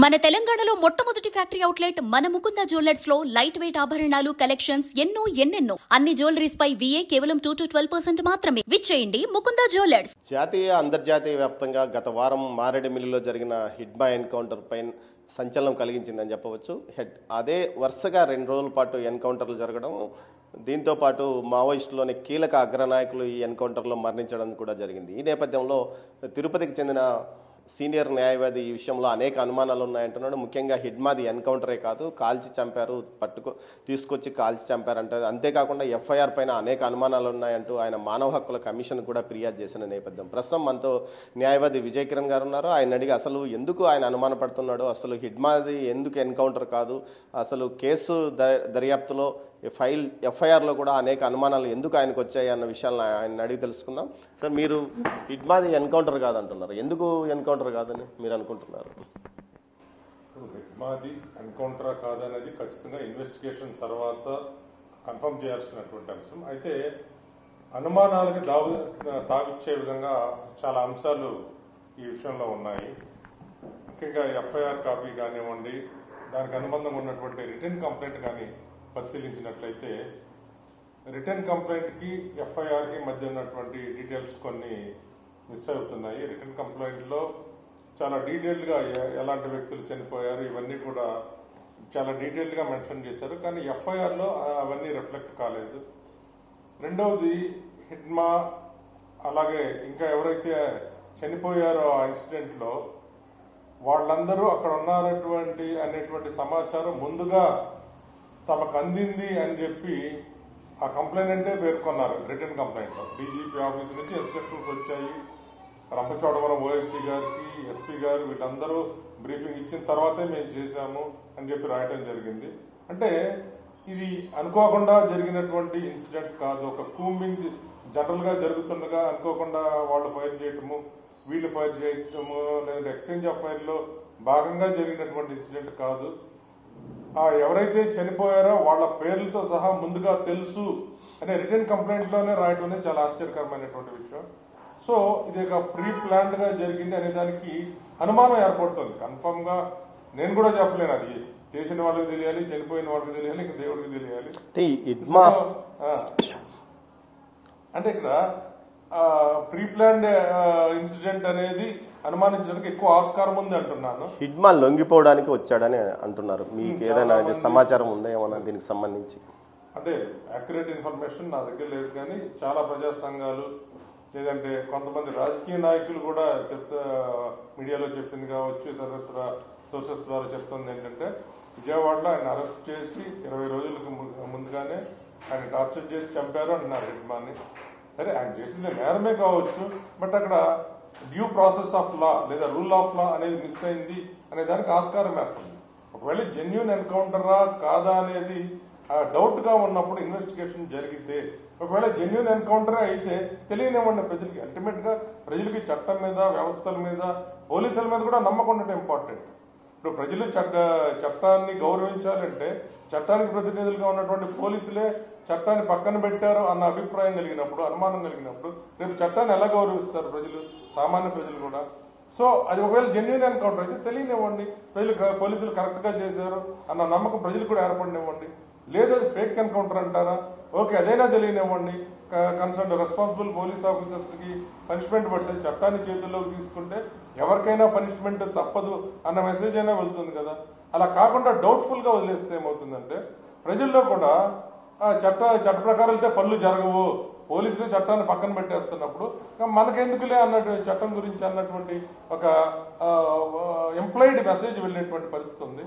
మన తెలంగాణలో మొట్టమొదటి ఫ్యాక్టరీ అవుట్లెట్ మన ముకుంద జ్యువెలర్స్ లో లైట్ వెయిట్ ఆభరణాలు కలెక్షన్స్ ఎన్నెన్నో అన్ని జ్యువెలరీస్ పై VA కేవలం 2 to 12% మాత్రమే. విచ్చేయండి ముకుంద జ్యువెలర్స్. జాతీయ అంతర్జాతీయ వ్యాప్తంగా గత వారం మారేడుమిల్లిలో జరిగిన హిడ్మా ఎన్కౌంటర్ పైన సంచలనం కలిగించిందని చెప్పవచ్చు. అదే వరుసగా 2 రోజుల పాటు ఎన్కౌంటర్లు జరగడం, దీంతో పాటు మావోయిస్టులోని కీలక అగ్రనాయకులు ఈ ఎన్కౌంటర్లో మరణించడం కూడా జరిగింది. ఈ నేపథ్యంలో తిరుపతికి చెందిన సీనియర్ న్యాయవాది ఈ విషయంలో అనేక అనుమానాలు ఉన్నాయంటున్నాడు. ముఖ్యంగా హిడ్మాది ఎన్కౌంటరే కాదు, కాల్చి చంపారు, తీసుకొచ్చి కాల్చి చంపారంటారు. అంతేకాకుండా FIR పైన అనేక అనుమానాలు ఉన్నాయంటూ ఆయన మానవ హక్కుల కమిషన్ కూడా ఫిర్యాదు చేసిన నేపథ్యం. ప్రస్తుతం మనతో న్యాయవాది విజయ్ కిరణ్ గారు ఉన్నారు. ఆయన అడిగి అసలు ఎందుకు ఆయన అనుమానపడుతున్నాడు, అసలు హిడ్మాది ఎందుకు ఎన్కౌంటర్ కాదు, అసలు కేసు దర్యాప్తులో FIRలో కూడా అనేక అనుమానాలు ఎందుకు ఆయనకు వచ్చాయి అన్న విషయాలను ఆయన అడిగి తెలుసుకుందాం. సార్, మీరు హిడ్మాది ఎన్కౌంటర్ కాదంటున్నారు, ఎందుకు ఎన్కౌంటర్ కాదని మీరు అనుకుంటున్నారు? హిడ్మాది ఎన్కౌంటర్ కాదనేది ఖచ్చితంగా ఇన్వెస్టిగేషన్ తర్వాత కన్ఫర్మ్ చేయాల్సినటువంటి అంశం. అయితే అనుమానాలకి తావిచ్చే విధంగా చాలా అంశాలు ఈ విషయంలో ఉన్నాయి. ముఖ్యంగా FIR కాపీ కానివ్వండి, దానికి అనుబంధంగా ఉన్నటువంటి రిటర్న్ కంప్లైంట్ కానీ పరిశీలించినట్లయితే రిటర్న్ కంప్లైంట్కి FIRకి మధ్య ఉన్నటువంటి డీటెయిల్స్ కొన్ని మిస్ అవుతున్నాయి. రిటర్న్ కంప్లైంట్లో చాలా డీటెయిల్డ్గా ఎలాంటి వ్యక్తులు చనిపోయారు ఇవన్నీ కూడా చాలా డీటెయిల్డ్గా మెన్షన్ చేశారు, కానీ FIRలో అవన్నీ రిఫ్లెక్ట్ కాలేదు. రెండవది, హిడ్మా అలాగే ఇంకా ఎవరైతే చనిపోయారో ఆ ఇన్సిడెంట్లో వాళ్ళందరూ అక్కడ ఉన్నారటువంటి అనేటువంటి సమాచారం ముందుగా తమకు అందింది అని చెప్పి ఆ కంప్లైంట్ పేర్కొన్నారు. రిటర్న్ కంప్లైంట్లో DGP ఆఫీస్ నుంచి ఎస్టెఫ్స్ వచ్చాయి, రంపచోడవరం OST గారికి, SP గారు వీళ్ళందరూ బ్రీఫింగ్ ఇచ్చిన తర్వాతే మేము చేశాము అని చెప్పి రాయటం జరిగింది. అంటే ఇది అనుకోకుండా జరిగినటువంటి ఇన్సిడెంట్ కాదు. ఒక కూంబింగ్ జనరల్గా జరుగుతుండగా అనుకోకుండా వాళ్ళు ఫైర్ చేయటము, వీళ్ళు ఫైర్ చేయటము, లేదా ఎక్స్చేంజ్ ఆఫ్ ఫైర్లో భాగంగా జరిగినటువంటి ఇన్సిడెంట్ కాదు. ఎవరైతే చనిపోయారో వాళ్ళ పేర్లతో సహా ముందుగా తెలుసు అనే రిటర్న్ కంప్లైంట్లోనే రాయటం అనేది చాలా ఆశ్చర్యకరమైనటువంటి విషయం. సో ఇది ఒక ప్రీ ప్లాన్డ్ గా జరిగింది అనే దానికి అనుమానం ఏర్పడుతుంది. కన్ఫర్మ్ గా నేను కూడా చెప్పలేను, అది చేసిన వాళ్ళకి తెలియాలి, చనిపోయిన వాళ్ళకి తెలియాలి, ఇంకా దేవుడికి తెలియాలి. అంటే ఇక్కడ ప్రీ ప్లాన్డ్ ఇన్సిడెంట్ అనేది అనుమానించడానికి ఎక్కువ ఆస్కారం ఉంది అంటున్నాను. హిడ్మా లొంగిపోవడానికి వచ్చాడని అంటున్నారు. మీకు ఏదైనా సమాచారం ఉందా ఏమన్నా దీనికి సంబంధించి? అంటే యాక్యురేట్ ఇన్ఫర్మేషన్ నా దగ్గర లేదు, కానీ చాలా ప్రజా సంఘాలు లేదంటే కొంతమంది రాజకీయ నాయకులు కూడా మీడియాలో చెప్పింది కావచ్చు, ఇతర సోర్సెస్ ద్వారా చెప్తుంది ఏంటంటే విజయవాడలో ఆయన అరెస్ట్ చేసి 20 రోజులకు ముందుగానే ఆయన టార్చర్ చేసి చంపారు అంటున్నారు హిడ్మాని. సరే, ఆయన చేసింది నేరమే కావచ్చు, బట్ అక్కడ డ్యూ ప్రాసెస్ ఆఫ్ లా లేదా రూల్ ఆఫ్ లా అనేది మిస్ అయింది అనే దానికి ఆస్కారం ఏర్పడింది. ఒకవేళ జెన్యూన్ ఎన్కౌంటరా కాదా అనేది డౌట్ గా ఉన్నప్పుడు ఇన్వెస్టిగేషన్ జరిగితే, ఒకవేళ జెన్యూన్ ఎన్కౌంటరే అయితే తెలియనివ్వండి ప్రజలకి. అల్టిమేట్ గా ప్రజలకి చట్టం మీద, వ్యవస్థల మీద, పోలీసుల మీద కూడా నమ్మకం ఉండటం ఇంపార్టెంట్. ఇప్పుడు ప్రజలు చట్టాన్ని గౌరవించాలంటే చట్టానికి ప్రతినిధులుగా ఉన్నటువంటి పోలీసులే చట్టాన్ని పక్కన పెట్టారు అన్న అభిప్రాయం కలిగినప్పుడు, అనుమానం కలిగినప్పుడు రేపు చట్టాన్ని ఎలా గౌరవిస్తారు ప్రజలు, సామాన్య ప్రజలు కూడా? సో అది ఒకవేళ జెన్యూన్ ఎన్కౌంటర్ అయితే తెలియనివ్వండి, పోలీసులు కరెక్ట్ గా చేశారు అన్న నమ్మకం ప్రజలు కూడా ఏర్పడినివ్వండి. లేదు అది ఫేక్ ఎన్కౌంటర్ అంటారా, ఓకే, అదైనా తెలియనివ్వండి. కన్సర్న్ రెస్పాన్సిబుల్ పోలీస్ ఆఫీసర్స్ కి పనిష్మెంట్ పడితే చట్టాన్ని చేతుల్లోకి తీసుకుంటే ఎవరికైనా పనిష్మెంట్ తప్పదు అన్న మెసేజ్ అయినా వెళ్తుంది కదా. అలా కాకుండా డౌట్ఫుల్ గా వదిలేస్తే ఏమవుతుందంటే ప్రజల్లో కూడా చట్ట ప్రకారం వెళ్తే పనులు జరగవు, పోలీసులు చట్టాన్ని పక్కన పెట్టేస్తున్నప్పుడు మనకెందుకులే అన్నటువంటి చట్టం గురించి అన్నటువంటి ఒక ఎంప్లాయిడ్ మెసేజ్ వెళ్ళేటువంటి పరిస్థితి ఉంది.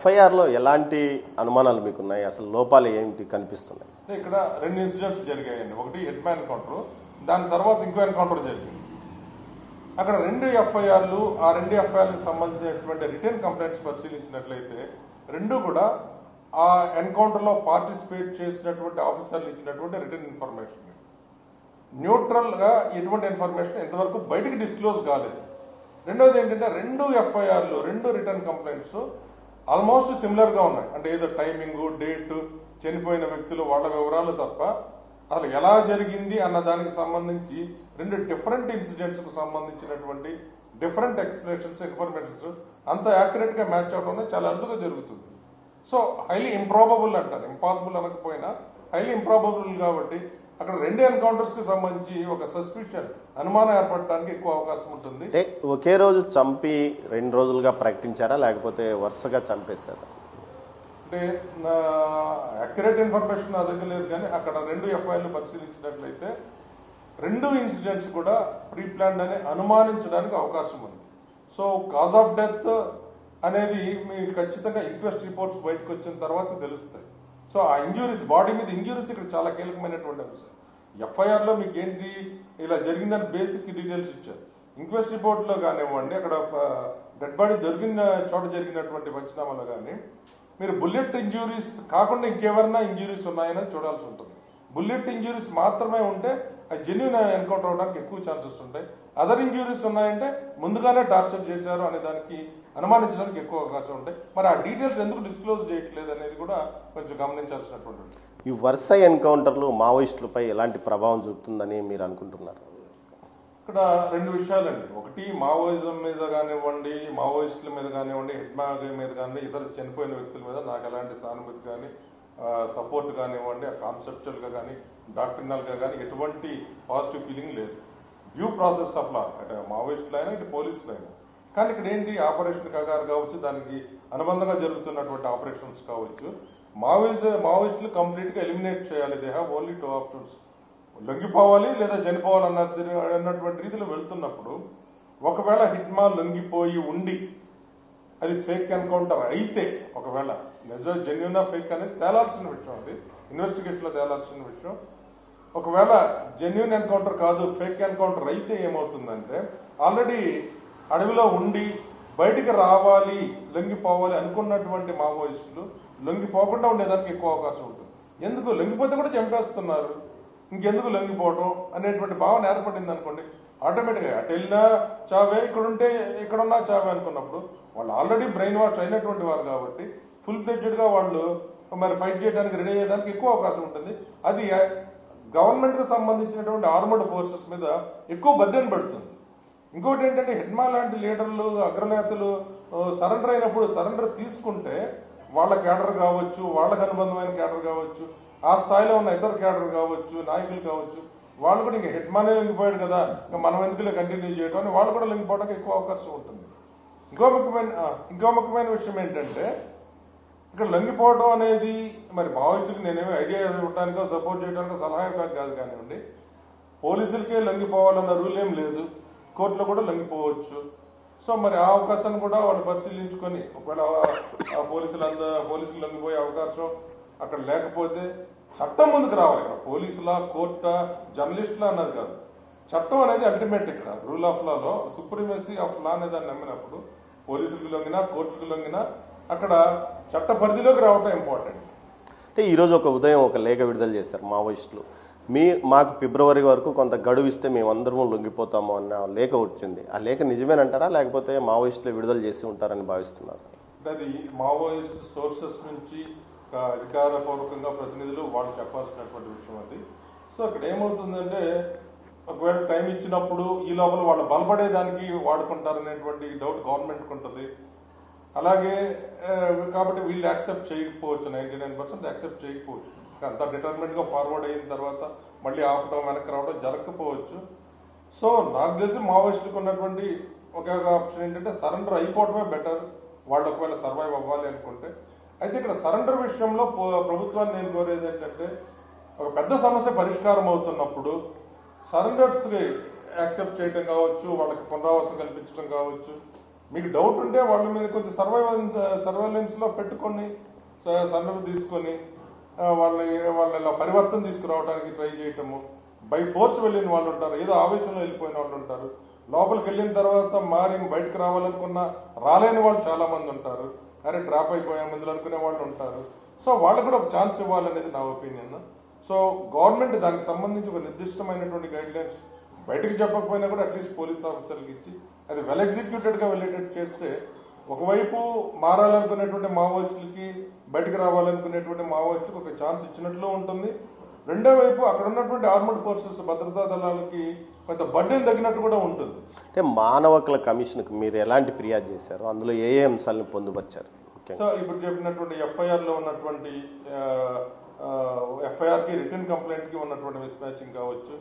FIRలో ఎలాంటి అనుమానాలు మీకున్నాయి, అసలు లోపాలు ఏంటి కనిపిస్తున్నాయి? ఇక్కడ 2 ఇన్సిడెంట్స్ జరిగాయండి. ఒకటి హిడ్మా ఎన్కౌంటర్, దాని తర్వాత ఇంకో ఎన్కౌంటర్ జరిగింది. అక్కడ 2 FIRలు, ఆ 2 FIRలకు సంబంధించినటువంటి రిటర్న్ కంప్లైంట్స్ పరిశీలించినట్లయితే రెండు కూడా ఆ ఎన్కౌంటర్ లో పార్టిసిపేట్ చేసినటువంటి ఆఫీసర్లు ఇచ్చినటువంటి రిటర్న్ ఇన్ఫర్మేషన్ న్యూట్రల్ గా ఎటువంటి ఇన్ఫర్మేషన్ ఇంతవరకు బయటకు డిస్క్లోజ్ కాలేదు. రెండవది ఏంటంటే 2 FIRలు, 2 రిటర్న్ కంప్లైంట్స్ ఆల్మోస్ట్ సిమిలర్ గా ఉన్నాయి. అంటే ఏదో టైమింగ్, డేట్, చనిపోయిన వ్యక్తులు, వాళ్ళ వివరాలు తప్ప అసలు ఎలా జరిగింది అన్న దానికి సంబంధించి 2 డిఫరెంట్ ఇన్సిడెంట్స్ కు సంబంధించినటువంటి డిఫరెంట్ ఎక్స్ప్లెనేషన్స్, ఇన్ఫర్మేషన్స్ అంత యాక్యురేట్గా మ్యాచ్ అవడం అనేది చాలా అరుదుగా జరుగుతుంది. సో హైలీ ఇంప్రాబబుల్ అంటారు, ఇంపాసిబుల్ అనకపోయినా హైలీ ఇంప్రాబబుల్ కాబట్టి అక్కడ 2 ఎన్కౌంటర్స్ కి సంబంధించి ఒక సస్పిషన్ అనుమానం ఏర్పడటానికి ఎక్కువ అవకాశం ఉంటుంది. అంటే ఒకే రోజు చంపి 2 రోజులుగా ప్రకటించారా లేకపోతే వరుసగా చంపేశారా? అంటే నా అక్యురేట్ ఇన్ఫర్మేషన్ నా దగ్గర లేదు, కానీ అక్కడ 2 ఎఫ్ఐఆర్లు పరిశీలించినట్లయితే 2 ఇన్సిడెంట్స్ కూడా ప్రీ ప్లాన్డ్ అని అనుమానించడానికి అవకాశం ఉంది. సో కాజ్ ఆఫ్ డెత్ అనేది మీకు ఖచ్చితంగా ఇన్క్వెస్ట్ రిపోర్ట్స్ బయటకు వచ్చిన తర్వాత తెలుస్తాయి. సో ఆ ఇంజ్యూరీస్, బాడీ మీద ఇంజ్యూరీస్ ఇక్కడ చాలా కీలకమైనటువంటి అంశం. ఎఫ్ఐఆర్ లో మీకు ఏంటి ఇలా జరిగిందని బేసిక్ డీటెయిల్స్ ఇచ్చారు. ఇన్క్వెస్ట్ రిపోర్ట్ లో కానివ్వండి, అక్కడ డెడ్ బాడీ దొరికిన చోట జరిగినటువంటి పంచనామాలో కానీ మీరు బుల్లెట్ ఇంజ్యూరీస్ కాకుండా ఇంకెవరన్నా ఇంజ్యూరీస్ ఉన్నాయని చూడాల్సి ఉంటుంది. బుల్లెట్ ఇంజ్యూరీస్ మాత్రమే ఉంటే అది జెన్యూన్ ఎన్కౌంటర్ అవడానికి ఎక్కువ ఛాన్సెస్ ఉంటాయి. అదర్ ఇంజ్యూరీస్ ఉన్నాయంటే ముందుగానే టార్చర్ చేశారు అనే దానికి అనుమానించడానికి ఎక్కువ అవకాశం ఉంటాయి. మరి ఆ డీటెయిల్స్ ఎందుకు డిస్క్లోజ్ చేయట్లేదు అనేది కూడా కొంచెం గమనించాల్సినటువంటి. ఈ వరుస ఎన్కౌంటర్లు మావోయిస్టులపై ఎలాంటి ప్రభావం చూపుతుందని మీరు అనుకుంటున్నారు? ఇక్కడ 2 విషయాలండి. ఒకటి మావోయిజం మీద కానివ్వండి, మావోయిస్టుల మీద కానివ్వండి, హిట్మాగ మీద కానీ ఇతర చనిపోయిన వ్యక్తుల మీద నాకు ఎలాంటి సానుభూతి కానీ సపోర్ట్ కానివ్వండి, కాన్సెప్చువల్ గా కానీ డాక్టరినల్ గా కానీ ఎటువంటి పాజిటివ్ ఫీలింగ్ లేదు. డ్యూ ప్రాసెస్ ఆఫ్ లా, అంటే మావోయిస్టులు అయినా ఇటు పోలీసులు అయినా. కానీ ఇక్కడ ఏంటి, ఆపరేషన్ కగారు కావచ్చు, దానికి అనుబంధంగా జరుగుతున్నటువంటి ఆపరేషన్స్ కావచ్చు, మావోయిస్టులు కంప్లీట్ గా ఎలిమినేట్ చేయాలి. దే హ్యావ్ ఓన్లీ 2 ఆప్షన్స్, లొంగిపోవాలి లేదా చనిపోవాలి అన్నటువంటి రీతిలో వెళ్తున్నప్పుడు ఒకవేళ హిట్మా లొంగిపోయి ఉండి అది ఫేక్ ఎన్కౌంటర్ అయితే, ఒకవేళ నిజం జెన్యూన్ ఫేక్ అనేది తేలాల్సిన విషయం, అది ఇన్వెస్టిగేషన్ లో తేలాల్సిన విషయం. ఒకవేళ జెన్యూన్ ఎన్కౌంటర్ కాదు ఫేక్ ఎన్కౌంటర్ అయితే ఏమవుతుందంటే, ఆల్రెడీ అడవిలో ఉండి బయటికి రావాలి, లొంగిపోవాలి అనుకున్నటువంటి మావోయిస్టులు లొంగిపోకుండా ఉండేదానికి ఎక్కువ అవకాశం ఉంటుంది. ఎందుకు లొంగిపోతే కూడా చంపేస్తున్నారు, ఇంకెందుకు లొంగిపోవడం అనేటువంటి భావన ఏర్పడింది అనుకోండి, ఆటోమేటిక్గా అటు వెళ్ళినా చావే, ఇక్కడుంటే ఇక్కడున్నా చావే అనుకున్నప్పుడు వాళ్ళు ఆల్రెడీ బ్రెయిన్ వాష్ అయినటువంటి వారు కాబట్టి ఫుల్ ఫ్లెడ్జెడ్ గా వాళ్ళు మరి ఫైట్ చేయడానికి రెడీ అయ్యేదానికి ఎక్కువ అవకాశం ఉంటుంది. అది గవర్నమెంట్ కి సంబంధించినటువంటి ఆర్మర్డ్ ఫోర్సెస్ మీద ఎక్కువ బర్డెన్ పడుతుంది. ఇంకోటి ఏంటంటే, హిట్మా లాంటి లీడర్లు, అగ్రనేతలు సరెండర్ అయినప్పుడు సరెండర్ తీసుకుంటే వాళ్ళ కేడర్ కావచ్చు, వాళ్ళకు అనుబంధమైన కేడర్ కావచ్చు, ఆ స్థాయిలో ఉన్న ఇతర కేడర్ కావచ్చు, నాయకులు కావచ్చు, వాళ్ళు కూడా ఇంకా హిట్మానే లొంగిపోయాడు కదా, ఇంకా మనం ఎందుకులే కంటిన్యూ చేయడం అని వాళ్ళు కూడా లొంగిపోవడానికి ఎక్కువ అవకాశం ఉంటుంది. ఇంకో ముఖ్యమైన విషయం ఏంటంటే, ఇక్కడ లొంగిపోవడం అనేది మరి మావోయిస్టులకు నేనేమి ఐడియా ఇవ్వడానికో సపోర్ట్ చేయడానికో సలహా కాదు కానివ్వండి, పోలీసులకే లొంగిపోవాలన్న రూల్ ఏం లేదు, కోర్టులో కూడా లొంగిపోవచ్చు. సో మరి ఆ అవకాశాన్ని కూడా వాళ్ళు పరిశీలించుకొని, ఒకవేళ పోలీసులు లొంగిపోయే అవకాశం అక్కడ లేకపోతే చట్టం ముందుకు రావాలి. ఇక్కడ పోలీసులా, కోర్టా, జర్నలిస్టులా అన్నది కాదు, చట్టం అనేది అల్టిమేట్. ఇక్కడ rule of Lalo supremacy of law అనేది నమ్మినప్పుడు పోలీసులకు లొంగినా, కోర్టులకు లొంగినా అక్కడ చట్ట పరిధిలోకి రావడం ఇంపార్టెంట్. అంటే ఈరోజు ఉదయం ఒక లేఖ విడుదల చేశారు మావోయిస్టులు. మాకు ఫిబ్రవరి వరకు కొంత గడువు ఇస్తే మేమందరం లొంగిపోతాము అన్న లేఖ వచ్చింది. ఆ లేఖ నిజమేనంటారా లేకపోతే మావోయిస్టులు విడుదల చేసి ఉంటారని భావిస్తున్నారు? అది మావోయిస్ట్ సోర్సెస్ నుంచి అధికారపూర్వకంగా ప్రతినిధులు వాళ్ళు చెప్పాల్సినటువంటి విషయం అది. సో అక్కడ ఏమవుతుందంటే, ఒకవేళ టైం ఇచ్చినప్పుడు ఈ లోపల వాళ్ళు బలపడేదానికి వాడుకుంటారనేటువంటి డౌట్ గవర్నమెంట్కి ఉంటుంది. అలాగే కాబట్టి వీళ్ళు యాక్సెప్ట్ చేయకపోవచ్చు, 99% యాక్సెప్ట్ చేయకపోవచ్చు. అంత డిటర్మినెంట్ గా ఫార్వర్డ్ అయిన తర్వాత మళ్ళీ ఆపడం, వెనక్కి రావడం జరగకపోవచ్చు. సో నాకు తెలిసి మావోయిస్టులకు ఉన్నటువంటి ఒక ఆప్షన్ ఏంటంటే సరెండర్ అయిపోవడమే బెటర్, వాళ్ళు ఒకవేళ సర్వైవ్ అవ్వాలి అనుకుంటే. అయితే ఇక్కడ సరెండర్ విషయంలో ప్రభుత్వాన్ని నేను కోరేది ఏంటంటే, ఒక పెద్ద సమస్య పరిష్కారం అవుతున్నప్పుడు సరెండర్స్ యాక్సెప్ట్ చేయడం కావచ్చు, వాళ్ళకి పునరావాసం కల్పించడం కావచ్చు, మీకు డౌట్ ఉంటే వాళ్ళ మీద కొంచెం సర్వైలెన్స్ లో పెట్టుకొని సరెండర్ తీసుకొని వాళ్ళ ఇలా పరివర్తన తీసుకురావడానికి ట్రై చేయటము. బై ఫోర్స్ వెళ్ళిన వాళ్ళు ఉంటారు, ఏదో ఆవేశంలో వెళ్ళిపోయిన వాళ్ళు ఉంటారు, లోపలికి వెళ్ళిన తర్వాత మారి బయటకు రావాలనుకున్నా రాలేని వాళ్ళు చాలా మంది ఉంటారు, అరే డ్రాప్ అయిపోయా మందులు అనుకునే వాళ్ళు ఉంటారు. సో వాళ్ళకు కూడా ఒక ఛాన్స్ ఇవ్వాలనేది నా ఒపీనియన్. సో గవర్నమెంట్ దానికి సంబంధించి ఒక నిర్దిష్టమైనటువంటి గైడ్ లైన్స్ బయటకు చెప్పకపోయినా కూడా అట్లీస్ట్ పోలీస్ ఆఫీసర్లకు ఇచ్చి అది వెల్ ఎగ్జిక్యూటెడ్ గా వెళ్ళేటట్టు చేస్తే, ఒకవైపు మారాలనుకునేటువంటి మావోయిస్టులకి, బయటకు రావాలనుకునేటువంటి మావోయిస్టులకు ఒక ఛాన్స్ ఇచ్చినట్లు ఉంటుంది. రెండో వైపు అక్కడ ఉన్నటువంటి ఆర్మడ్ ఫోర్సెస్ భద్రతా దళాలకి కొంత బడ్డెన్ తగ్గినట్టు కూడా ఉంటుంది. అంటే మానవ హక్కుల కమిషన్కి మీరు ఎలాంటి ఫిర్యాదు చేశారు, అందులో ఏ అంశాలను పొందుపరిచారు? సో ఇప్పుడు చెప్పినటువంటి ఎఫ్ఐఆర్ లో ఉన్నటువంటి ఎఫ్ఐఆర్ కి రిటర్న్ కంప్లైంట్ కి ఉన్నటువంటి మిస్ మ్యాచింగ్ కావచ్చు,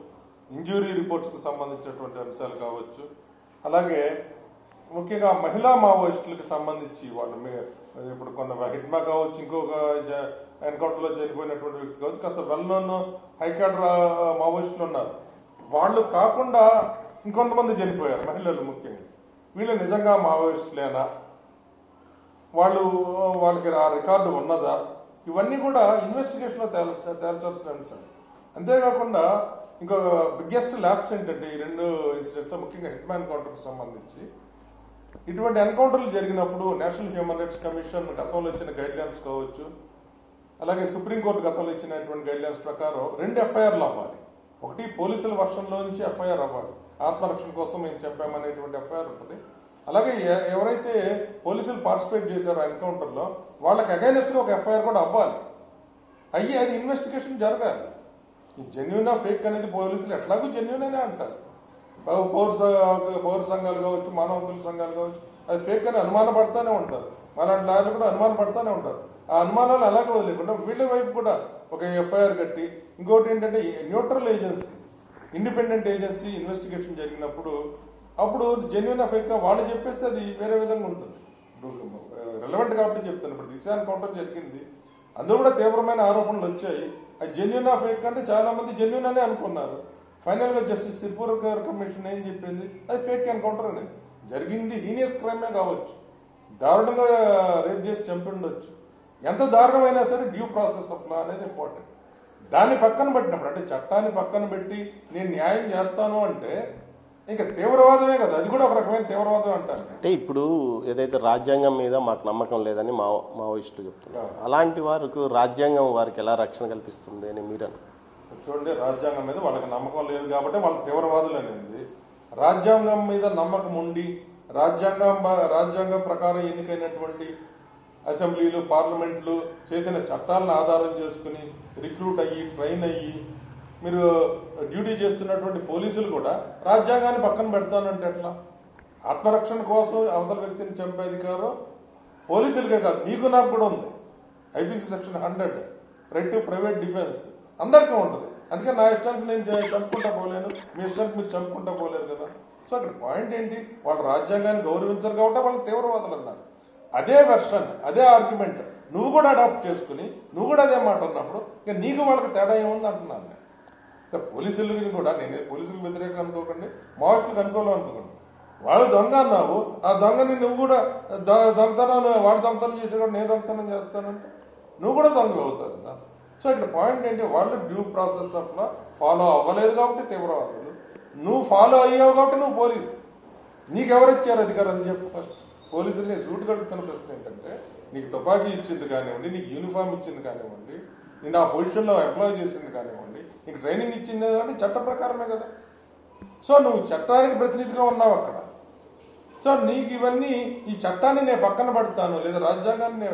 ఇంజురీ రిపోర్ట్స్ కు సంబంధించినటువంటి అంశాలు కావచ్చు, అలాగే ముఖ్యంగా మహిళా మావోయిస్టులకు సంబంధించి వాళ్ళు ఇప్పుడు కొంత హిడ్మా కావచ్చు, ఇంకొక ఎన్కౌంటర్ లో చనిపోయినటువంటి వ్యక్తి కావచ్చు, కాస్త వెల్ నోన్ హైకాడర్ మావోయిస్టులు ఉన్నారు. వాళ్ళు కాకుండా ఇంకొంతమంది చనిపోయారు, మహిళలు ముఖ్యంగా. వీళ్ళు నిజంగా మావోయిస్టులేనా, వాళ్ళకి ఆ రికార్డు ఉన్నదా, ఇవన్నీ కూడా ఇన్వెస్టిగేషన్ లో తేల్చాల్సిన అంశం. అంతేకాకుండా ఇంకొక బిగ్గెస్ట్ ల్యాబ్స్ ఏంటంటే ఈ రెండు ఇన్సిడెంట్స్, ముఖ్యంగా హిట్మా ఎన్కౌంటర్ కు సంబంధించి ఇటువంటి ఎన్కౌంటర్లు జరిగినప్పుడు నేషనల్ హ్యూమన్ రైట్స్ కమిషన్ గతంలో ఇచ్చిన గైడ్ లైన్స్ కావచ్చు, అలాగే సుప్రీంకోర్టు గతంలో ఇచ్చినటువంటి గైడ్ లైన్స్ ప్రకారం 2 ఎఫ్ఐఆర్లు అవ్వాలి. ఒకటి పోలీసుల వర్షంలో నుంచి ఎఫ్ఐఆర్ అవ్వాలి, ఆత్మరక్షణ కోసం మేము చెప్పామనేటువంటి ఎఫ్ఐఆర్ ఉంటుంది. అలాగే ఎవరైతే పోలీసులు పార్టిసిపేట్ చేశారో ఎన్కౌంటర్ లో వాళ్ళకి అగైనెస్ట్ గా ఒక ఎఫ్ఐఆర్ కూడా అవ్వాలి. అయ్యి అది ఇన్వెస్టిగేషన్ జరగాలి. ఈ జెన్యూన్ ఫేక్ అనేది పోలీసులు ఎట్లాగూ జెన్యూన్ అనే అంటారు. పౌర సంఘాలు కావచ్చు, మానవ హక్కుల సంఘాలు కావచ్చు, అది ఫేక్ అని అనుమాన పడతానే ఉంటారు. అలాంటి లాయర్లు కూడా అనుమాన పడతానే ఉంటారు. ఆ అనుమానాలు అలాగే వదిలేకుండా వీళ్ళ వైపు కూడా ఒక ఎఫ్ఐఆర్ కట్టి, ఇంకోటి ఏంటంటే neutral agency, independent agency investigation జరిగినప్పుడు అప్పుడు జెన్యూన్ ఫేక్ వాళ్ళు చెప్పేస్తే అది వేరే విధంగా ఉంటుంది. రిలవెంట్ కాబట్టి చెప్తాను. ఇప్పుడు దిశ ఎన్కౌంటర్ జరిగింది, అందులో కూడా తీవ్రమైన ఆరోపణలు వచ్చాయి. అది జెన్యూన్ ఫేక్ అంటే చాలా మంది జెన్యూన్ అనే అనుకున్నారు. ఫైనల్ గా జస్టిస్ సిర్పూర్ కమిషన్ ఏం చెప్పింది, అది ఫేక్ ఎన్కౌంటర్ అనేది. జరిగింది హీనియస్ క్రైమే కావచ్చు, దారుణంగా రేప్ చేసి చంపి ఉండొచ్చు. ఎంత దారుణమైనా సరే డ్యూ ప్రాసెస్ ఆఫ్ లా అనేది ఇంపార్టెంట్. దాన్ని పక్కన పెట్టినప్పుడు, అంటే చట్టాన్ని పక్కన పెట్టి నేను న్యాయం చేస్తాను అంటే ఇంకా తీవ్రవాదమే కదా, అది కూడా ఒక రకమైన తీవ్రవాదం అంటారు. అంటే ఇప్పుడు ఏదైతే రాజ్యాంగం మీద మాకు నమ్మకం లేదని మావోయిస్టులు చెప్తున్నారు, అలాంటి వారికి రాజ్యాంగం వారికి ఎలా రక్షణ కల్పిస్తుంది అని మీరు చూడండి. రాజ్యాంగం మీద వాళ్ళకి నమ్మకం లేదు కాబట్టి వాళ్ళు తీవ్రవాదులు అనేది. రాజ్యాంగం మీద నమ్మకం ఉండి రాజ్యాంగం ప్రకారం ఎన్నికైనటువంటి అసెంబ్లీలు, పార్లమెంట్లు చేసిన చట్టాలను ఆధారం చేసుకుని రిక్రూట్ అయ్యి ట్రైన్ అయ్యి మీరు డ్యూటీ చేస్తున్నటువంటి పోలీసులు కూడా రాజ్యాంగాన్ని పక్కన పెడతానంటే ఎట్లా? ఆత్మరక్షణ కోసం అవతల వ్యక్తిని చంపే అధికారం పోలీసులకే కాదు, మీకు నాకు కూడా ఉంది. IPC section 100 right to private defence అందరికీ ఉంటుంది. అందుకే నా ఇష్టానికి నేను చంపుకుంటా పోలేను, మీ ఇష్టానికి మీరు చంపుకుంటా పోలేరు కదా. సో అక్కడ పాయింట్ ఏంటి, వాళ్ళు రాజ్యాంగాన్ని గౌరవించరు కాబట్టి వాళ్ళు తీవ్రవాదులు అన్నారు. అదే వెర్షన్, అదే ఆర్గ్యుమెంట్ నువ్వు కూడా అడాప్ట్ చేసుకుని నువ్వు కూడా అదే మాట అన్నప్పుడు ఇక నీకు వాళ్ళకి తేడా ఏముంది అంటున్నాను నేను. పోలీసులకి కూడా నేను పోలీసులకు వ్యతిరేకంగా అనుకోకండి, మావోయిస్టులకు అనుకోవాలి అనుకోకండి. వాళ్ళు దొంగ అన్నావు, ఆ దొంగని నువ్వు కూడా దొంగతనం, వాడు దొంగతనం చేసేవాడు నేను దొంగతనం చేస్తానంటే నువ్వు కూడా దొంగ అవుతావు కదా. సో ఇక్కడ పాయింట్ ఏంటి, వాళ్ళు due process of law follow అవ్వలేదు కాబట్టి తీవ్రవాదులు, నువ్వు ఫాలో అయ్యావు కాబట్టి నువ్వు పోలీసు. నీకెవరు ఇచ్చారు అధికారం అని చెప్పు ఫస్ట్. పోలీసులు సూట్ కడుతున్న ప్రశ్న ఏంటంటే, నీకు తుపాకీ ఇచ్చింది కానివ్వండి, నీకు యూనిఫామ్ ఇచ్చింది కానివ్వండి, నేను ఆ పొజిషన్లో ఎంప్లాయ్ చేసింది కానివ్వండి, నీకు ట్రైనింగ్ ఇచ్చింది అంటే చట్ట ప్రకారమే కదా. సో నువ్వు చట్టానికి ప్రతినిధిగా ఉన్నావు అక్కడ. సో నీకు ఇవన్నీ ఈ చట్టాన్ని నేను పక్కన పెడతాను, లేదా రాజ్యాంగాన్ని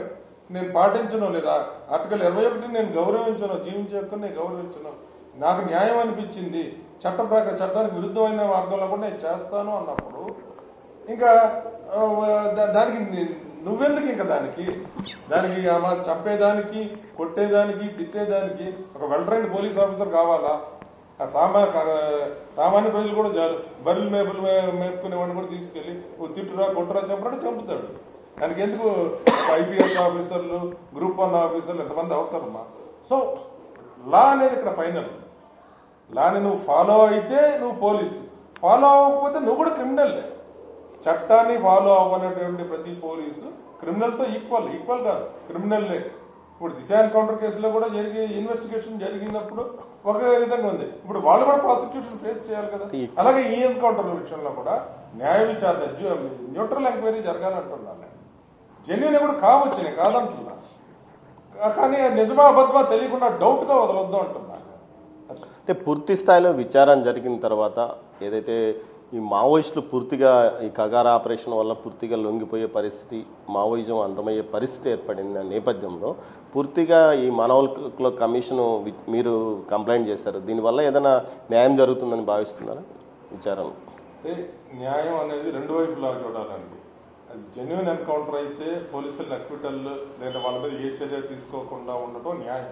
నేను పాటించను, లేదా ఆర్టికల్ 21 నేను గౌరవించను, జీవించే హక్కుని నేను గౌరవించను, నాకు న్యాయం అనిపించింది, చట్టానికి విరుద్ధమైన మార్గంలో కూడా నేను చేస్తాను అన్నప్పుడు ఇంకా దానికి నువ్వెందుకు ఇంకా దానికి చంపేదానికి, కొట్టేదానికి, తిట్టేదానికి ఒక వెల్ ట్రైన్డ్ పోలీస్ ఆఫీసర్ కావాలా? సామాన్య ప్రజలు కూడా బర్రెలు మేపుకునేవాడిని కూడా తీసుకెళ్లి తిట్టురా, కొట్టురా, చంపరా చంపుతాడు. దానికి ఎందుకు ఐపీఎస్ ఆఫీసర్లు, గ్రూప్ 1 ఆఫీసర్లు ఎంతమంది అవసరమా? సో లా అనేది ఇక్కడ ఫైనల్. లాని నువ్వు ఫాలో అయితే నువ్వు పోలీసు, ఫాలో అవ్వకపోతే నువ్వు కూడా క్రిమినల్లే. చట్టాన్ని ఫాలో అవ్వనటువంటి ప్రతి పోలీసు క్రిమినల్తో ఈక్వల్ కాదు, క్రిమినల్లే. ఇప్పుడు దిశ ఎన్కౌంటర్ కేసులో కూడా ఇన్వెస్టిగేషన్ జరిగినప్పుడు ఒక విధంగా ఉంది, ఇప్పుడు వాళ్ళు కూడా ప్రాసిక్యూషన్ ఫేస్ చేయాలి కదా. అలాగే ఈ ఎన్కౌంటర్ విషయంలో కూడా న్యాయ విచారణ, న్యూట్రల్ ఎంక్వైరీ జరగాలంటున్నాను. జెన్యూన్ కూడా కావచ్చు, నేను కాదంటున్నా, కానీ నిజమా అబద్ధమా తెలియకుండా డౌట్ గా వదలొద్దు అంటున్నాను. అంటే పూర్తి స్థాయిలో విచారణ జరిగిన తర్వాత ఏదైతే ఈ మావోయిస్టులు పూర్తిగా ఈ కగారా ఆపరేషన్ వల్ల పూర్తిగా లొంగిపోయే పరిస్థితి, మావోయిజం అంతమయ్యే పరిస్థితి ఏర్పడిన నేపథ్యంలో పూర్తిగా ఈ మానవ హక్కుల కమిషన్ మీరు కంప్లైంట్ చేశారు. దీనివల్ల ఏదైనా న్యాయం జరుగుతుందని భావిస్తున్నారా విచారణ? న్యాయం అనేది రెండు వైపులా చూడాలండి. అది జెన్యున్ ఎన్కౌంటర్ అయితే పోలీసులు అక్విటల్ లేదా వాళ్ళ మీద ఏ చర్య తీసుకోకుండా ఉండటం న్యాయం.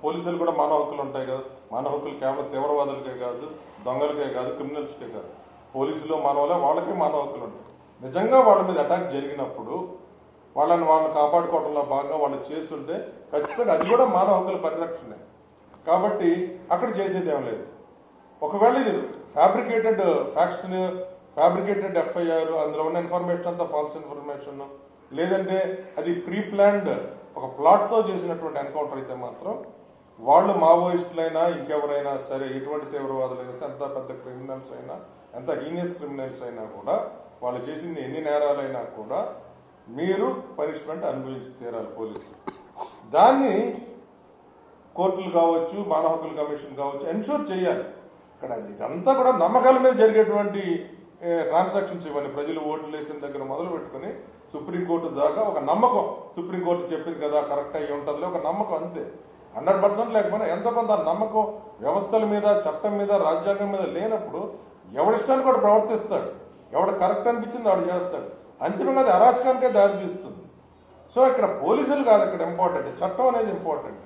పోలీసులు కూడా మానవ హక్కులు ఉంటాయి కదా. మానవ హక్కులు కేవలం తీవ్రవాదులకే కాదు, దొంగలకే కాదు, క్రిమినల్స్కే కాదు. పోలీసులు మానవులే, వాళ్ళకే మానవ హక్కులు ఉంటాయి. నిజంగా వాళ్ళ మీద అటాక్ జరిగినప్పుడు వాళ్ళని కాపాడుకోవడంలో భాగంగా వాళ్ళు చేస్తుంటే ఖచ్చితంగా అది కూడా మానవ హక్కుల పరిరక్షణే. కాబట్టి అక్కడ చేసేది ఏం లేదు. ఒకవేళ ఇది ఫ్యాబ్రికేటెడ్ ఫ్యాక్ట్స్, ఫ్యాబ్రికేటెడ్ ఎఫ్ఐఆర్, అందులో ఉన్న ఇన్ఫర్మేషన్ అంతా ఫాల్స్ ఇన్ఫర్మేషన్, లేదంటే అది ప్రీ ప్లాన్డ్ ఒక ప్లాట్ తో చేసినటువంటి ఎన్కౌంటర్ అయితే మాత్రం వాళ్ళు మావోయిస్టులైనా ఇంకెవరైనా సరే, ఎటువంటి తీవ్రవాదులైనా సరే, ఎంత పెద్ద క్రిమినల్స్ అయినా, ఎంత హీనియస్ క్రిమినల్స్ అయినా కూడా, వాళ్ళు చేసింది ఎన్ని నేరాలైనా కూడా మీరు పనిష్మెంట్ అనుభవించి తీరాలి పోలీసులు. దాన్ని కోర్టులు కావచ్చు, మానవ హక్కుల కమిషన్ కావచ్చు ఎన్షూర్ చేయాలి. ఇక్కడ ఇదంతా కూడా నమ్మకాల మీద జరిగేటువంటి ట్రాన్సాక్షన్స్. ఇవన్నీ ప్రజలు ఓట్లు వేసిన దగ్గర మొదలు పెట్టుకుని సుప్రీంకోర్టు దాకా ఒక నమ్మకం, సుప్రీంకోర్టు చెప్పింది కదా కరెక్ట్ అయ్యి ఉంటుంది ఒక నమ్మకం, అంతే. 100% లేకపోయినా ఎంతో కొంత నమ్మకం వ్యవస్థల మీద, చట్టం మీద, రాజ్యాంగం మీద లేనప్పుడు ఎవడిష్టాన్ని కూడా ప్రవర్తిస్తాడు. ఎవడు కరెక్ట్ అనిపించింది వాడు చేస్తాడు. అంతిమంగా అది అరాచకానికే దారితీస్తుంది. సో ఇక్కడ పోలీసులు కాదు ఇక్కడ ఇంపార్టెంట్, చట్టం అనేది ఇంపార్టెంట్.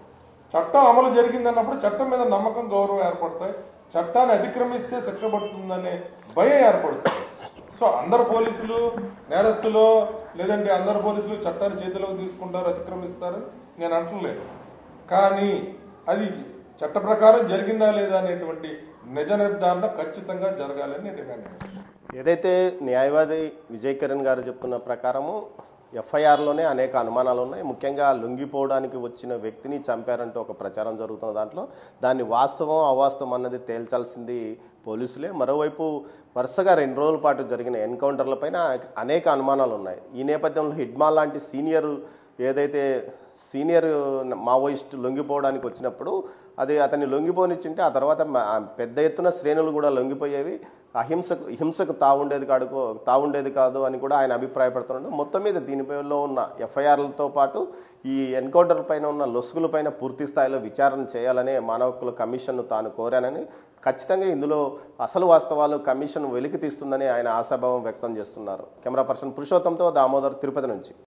చట్టం అమలు జరిగిందన్నప్పుడు చట్టం మీద నమ్మకం, గౌరవం ఏర్పడతాయి. చట్టాన్ని అతిక్రమిస్తే శిక్ష పడుతుందనే భయం ఏర్పడుతుంది. సో అందరు పోలీసులు నేరస్తులు, లేదంటే అందరు పోలీసులు చట్టాన్ని చేతిలోకి తీసుకుంటారు, అతిక్రమిస్తారని నేను అంటలేదు. కానీ అది చట్ట ప్రకారం జరిగిందా లేదా అనేటువంటి నిజ నిర్ధారణ ఖచ్చితంగా జరగాలని నేను డిమాండ్ చేస్తాను. ఏదైతే న్యాయవాది విజయ్ కిరణ్ గారు చెప్తున్న ప్రకారము ఎఫ్ఐఆర్లోనే అనేక అనుమానాలు ఉన్నాయి. ముఖ్యంగా లొంగిపోవడానికి వచ్చిన వ్యక్తిని చంపారంటూ ఒక ప్రచారం జరుగుతున్న దాంట్లో దాన్ని వాస్తవం అవాస్తవం అన్నది తేల్చాల్సింది పోలీసులే. మరోవైపు వరుసగా 2 రోజుల పాటు జరిగిన ఎన్కౌంటర్ల పైన అనేక అనుమానాలు ఉన్నాయి. ఈ నేపథ్యంలో హిడ్మాన్ లాంటి సీనియర్ మావోయిస్ట్ లొంగిపోవడానికి వచ్చినప్పుడు అది అతన్ని లొంగిపోనిచ్చింటే ఆ తర్వాత పెద్ద ఎత్తున శ్రేణులు కూడా లొంగిపోయేవి, హింసకు తావుండేది కాదు అని కూడా ఆయన అభిప్రాయపడుతున్నాడు. మొత్తం మీద దీనిపైలో ఉన్న ఎఫ్ఐఆర్లతో పాటు ఈ ఎన్కౌంటర్ పైన ఉన్న లొసుగుల పైన పూర్తి స్థాయిలో విచారణ చేయాలనే మానవ హక్కుల కమిషన్ను తాను కోరానని, ఖచ్చితంగా ఇందులో అసలు వాస్తవాలు కమిషన్ వెలికి తీస్తుందని ఆయన ఆశాభావం వ్యక్తం చేస్తున్నారు. కెమెరా పర్సన్ పురుషోత్తంతో దామోదర్, తిరుపతి నుంచి.